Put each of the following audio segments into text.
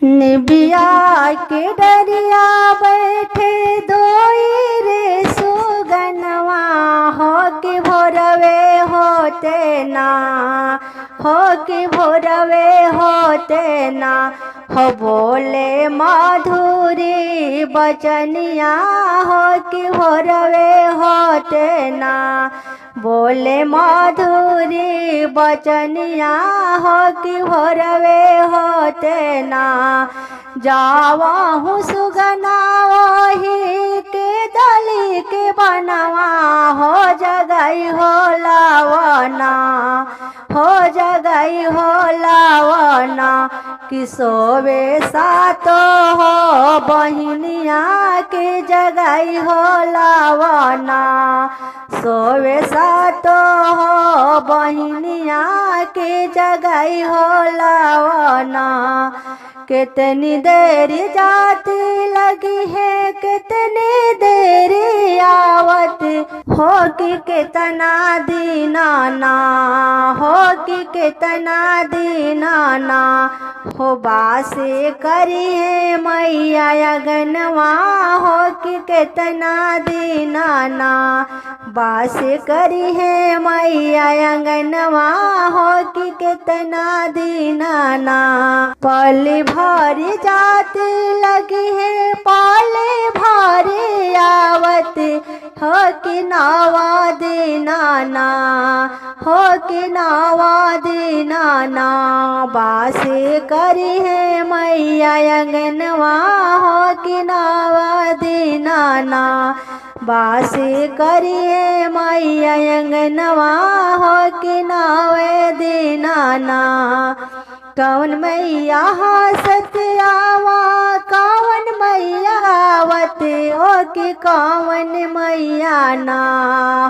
निबिया के डरिया बैठे दोई रे सुगनवा, हो कि भोरवे होते ना, हो कि भोरवे होते ना, हो बोले माधुरी बचनिया, हो कि भोरवे होते ना, बोले माधुरी बचनिया, हो कि भोरवे होते ना, जावा हूँ सुगना वही के दली के बनवा, हो जगई हो लावना, हो जगई हो लावना, कि सोवे सातो हो बहिनिया के जगई हो लावना, सोवे सातो हो बहिनिया के जगई हो लावना, कितनी देरी जाती लगी है, कितनी देरी आवत, हो कि कितना दीनाना, हो कि कितना दीनाना, हो बासे करिए मैया अगनवा, हो कि कितना दीनाना, बासे करी है मैया अंगनवा, हो कि कितना दीनाना, पली भारी जाती लगी है, पाले भारी आवत, हो कि नावा दीनाना, हो कि नावा दीनाना, बासे करी है मैया अंगनवा, हो कि नावा दीनाना, बासे करिए मैया अंगनवा, हो कि नावे दीनाना, कौन मैया हंसत आवा, कौन मैया आवत, हो कि कौन मैया ना,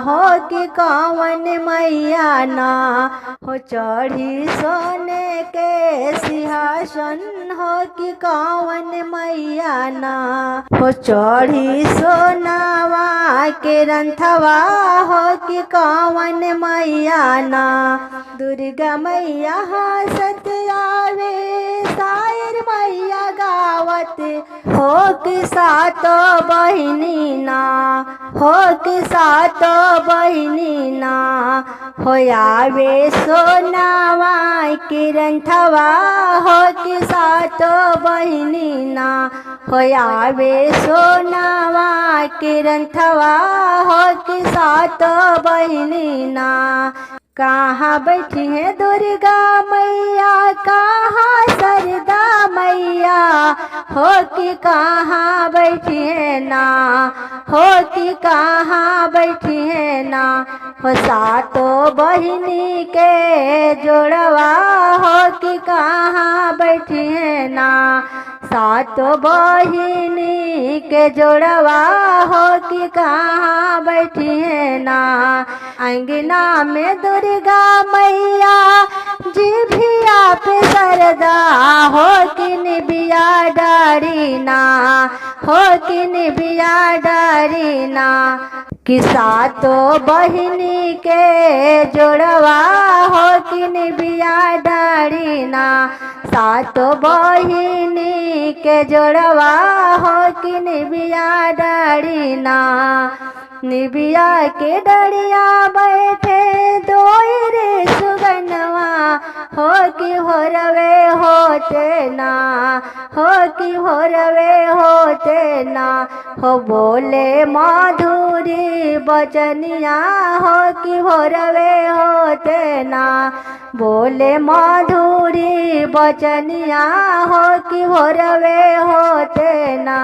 हो कि कौन मैया ना, हो चढ़ी सोने के सिंहासन, हो कि कौन मैया ना, हो चढ़ी सोनावा के रंथवा, हो कि कौन मैया ना, दुर्गा मैया हंसत आवे, शायर मैया गावत, हो कि सातो बहिनी ना, हो कि सातो बहिनी ना, हो आवे सोनावा के रंथवा, हो कि सातो बहिनी ना, हो आवे सोनावा के रंथवा, हो कि सातो बहिनी ना, कहाँ बैठी है दुर्गा मैया, कहाँ सरदा मैया, हो कि कहाँ बैठी है ना, हो कि कहाँ बैठी है ना, हो सातो बहिनी के जोड़वा, हो कि कहाँ बैठी है ना, सातो बहिनी के जोड़वा, हो कि कहाँ बैठी है ना, अंगना में दुर्गा मैया जिभिया पे सरदा, हो कि निबिया डारी ना, हो कि निबिया डारी ना, कि सातो बहिनी के जोड़वा, हो कि निबिया डारी ना, सातो बहिनी के जोड़वा, हो कि निबिया डारी ना, निबिया के डरिया बैठे दोई रे सुगनवा, हो कि भोरवे होते ना, हो कि भोरवे होते ना, हो बोले माधुरी बचनिया, हो कि भोरवे होते ना, बोले माधुरी बचनिया, हो कि भोरवे होते ना।